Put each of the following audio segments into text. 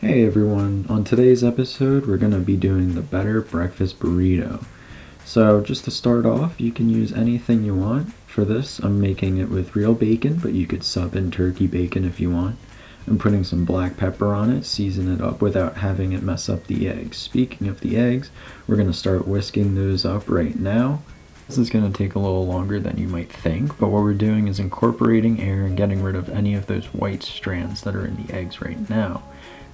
Hey everyone, on today's episode we're going to be doing the Better Breakfast Burrito. So just to start off, you can use anything you want. For this, I'm making it with real bacon, but you could sub in turkey bacon if you want. I'm putting some black pepper on it, season it up without having it mess up the eggs. Speaking of the eggs, we're going to start whisking those up right now. This is going to take a little longer than you might think, but what we're doing is incorporating air and getting rid of any of those white strands that are in the eggs right now.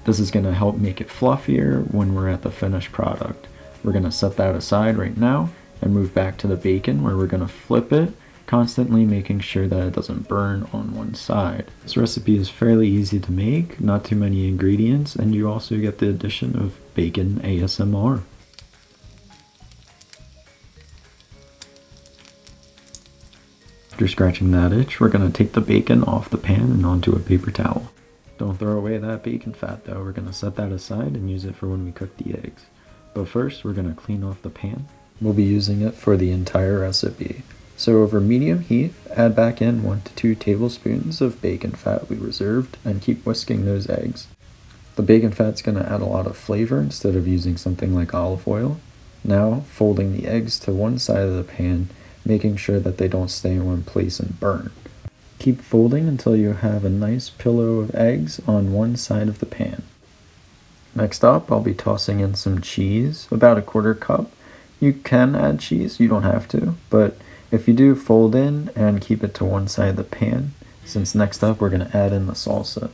This is going to help make it fluffier when we're at the finished product. We're going to set that aside right now and move back to the bacon, where we're going to flip it, constantly making sure that it doesn't burn on one side. This recipe is fairly easy to make, not too many ingredients, and you also get the addition of bacon ASMR. After scratching that itch, we're going to take the bacon off the pan and onto a paper towel. Don't throw away that bacon fat though, we're going to set that aside and use it for when we cook the eggs. But first, we're going to clean off the pan. We'll be using it for the entire recipe. So over medium heat, add back in 1 to 2 tablespoons of bacon fat we reserved and keep whisking those eggs. The bacon fat's going to add a lot of flavor instead of using something like olive oil. Now, folding the eggs to one side of the pan, making sure that they don't stay in one place and burn. Keep folding until you have a nice pillow of eggs on one side of the pan. Next up, I'll be tossing in some cheese, about a 1/4 cup. You can add cheese, you don't have to, but if you do, fold in and keep it to one side of the pan, since next up we're going to add in the salsa.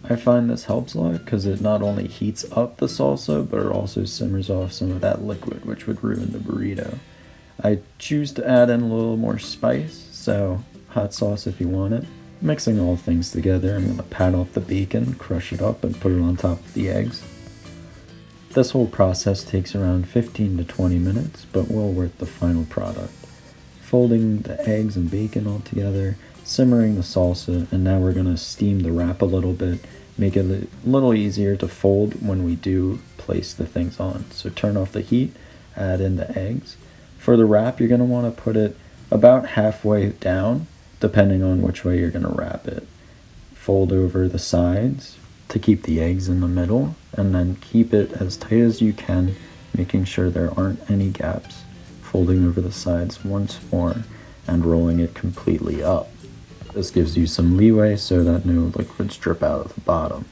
I find this helps a lot because it not only heats up the salsa, but it also simmers off some of that liquid, which would ruin the burrito. I choose to add in a little more spice, so hot sauce if you want it. Mixing all things together, I'm going to pat off the bacon, crush it up, and put it on top of the eggs. This whole process takes around 15 to 20 minutes, but well worth the final product. Folding the eggs and bacon all together, simmering the salsa, and now we're going to steam the wrap a little bit, make it a little easier to fold when we do place the things on. So turn off the heat, add in the eggs. For the wrap, you're going to want to put it about halfway down, depending on which way you're going to wrap it. Fold over the sides to keep the eggs in the middle, and then keep it as tight as you can, making sure there aren't any gaps. Folding over the sides once more and rolling it completely up. This gives you some leeway so that no liquids drip out of the bottom.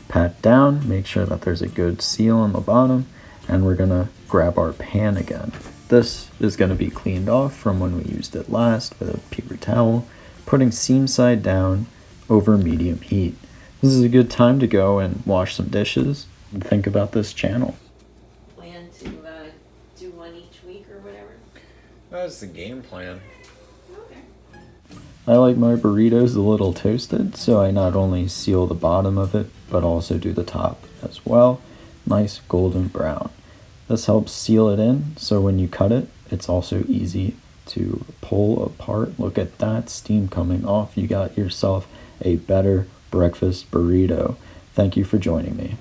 Pat down, make sure that there's a good seal on the bottom, and we're going to grab our pan again. This is going to be cleaned off from when we used it last with a paper towel, putting seam side down over medium heat. This is a good time to go and wash some dishes and think about this channel. Plan to do one each week or whatever? That's the game plan. Okay. I like my burritos a little toasted, so I not only seal the bottom of it, but also do the top as well. Nice golden brown. This helps seal it in, so when you cut it, it's also easy to pull apart. Look at that steam coming off. You got yourself a better breakfast burrito. Thank you for joining me.